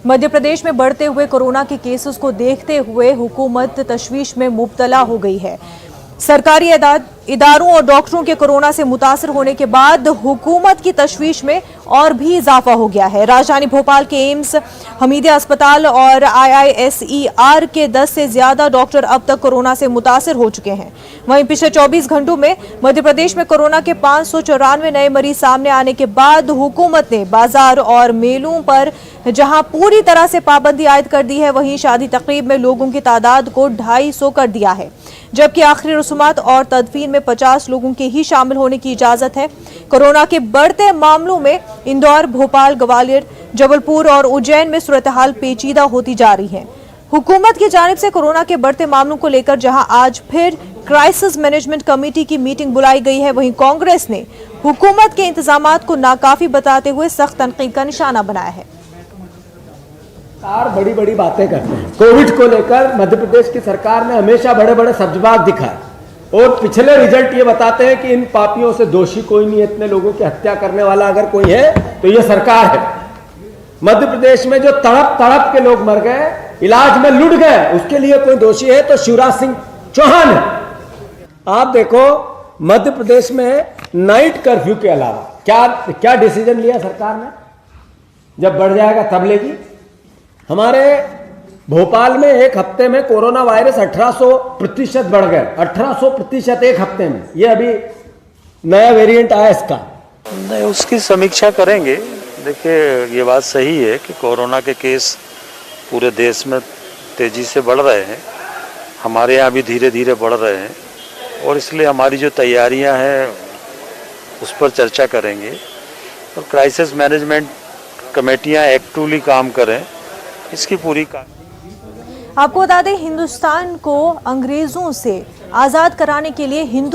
मध्य प्रदेश में बढ़ते हुए कोरोना के केसेस को देखते हुए हुकूमत तशवीश में मुब्तला हो गई है। सरकारी इदारों और डॉक्टरों के कोरोना से मुतासर होने के बाद हुकूमत की तशवीश में और भी इजाफा हो गया है। राजधानी भोपाल के एम्स, हमीदिया अस्पताल और IISER के 10 से ज्यादा डॉक्टर अब तक कोरोना से मुतासर हो चुके हैं। वहीं पिछले 24 घंटों में मध्य प्रदेश में कोरोना के 594 नए मरीज सामने आने के बाद हुकूमत ने बाजार और मेलों पर जहां पूरी तरह से पाबंदी आयद कर दी है, वहीं शादी तकरीब में लोगों की तादाद को 250 कर दिया है, जबकि आखिरी रसूमात और तदफीन में 50 लोगों के ही शामिल होने की इजाजत है। कोरोना के बढ़ते मामलों में इंदौर, भोपाल, ग्वालियर, जबलपुर और उज्जैन में सूरत हाल पेचीदा होती जा रही है। हुकूमत की जानिब से कोरोना के बढ़ते मामलों को लेकर जहां आज फिर क्राइसिस मैनेजमेंट कमेटी की मीटिंग बुलाई गई है, वहीं कांग्रेस ने हुकूमत के इंतजामात को नाकाफी बताते हुए सख्त तनकीद का निशाना बनाया है। बड़ी बड़ी बातें करते हैं। कोविड को लेकर मध्य प्रदेश की सरकार ने हमेशा बड़े बड़े सब्जबाग दिखाए और पिछले रिजल्ट ये बताते हैं कि इन पापियों से दोषी कोई नहीं है। इतने लोगों की हत्या करने वाला अगर कोई है तो ये सरकार है। मध्य प्रदेश में जो तड़प तड़प के लोग मर गए, इलाज में लुट गए, उसके लिए कोई दोषी है तो शिवराज सिंह चौहान है। आप देखो मध्य प्रदेश में नाइट कर्फ्यू के अलावा क्या डिसीजन लिया सरकार ने? जब बढ़ जाएगा तब लेगी। हमारे भोपाल में एक हफ्ते में कोरोना वायरस 1800% बढ़ गए। 1800% एक हफ्ते में। ये अभी नया वेरिएंट आया इसका। नहीं, उसकी समीक्षा करेंगे। देखिए, ये बात सही है कि कोरोना के केस पूरे देश में तेजी से बढ़ रहे हैं, हमारे यहाँ भी धीरे धीरे बढ़ रहे हैं, और इसलिए हमारी जो तैयारियां हैं उस पर चर्चा करेंगे और क्राइसिस मैनेजमेंट कमेटियां एक्टिवली काम करें, इसकी पूरी आपको बता दें, हिंदुस्तान को अंग्रेजों से आजाद कराने के लिए हिंदू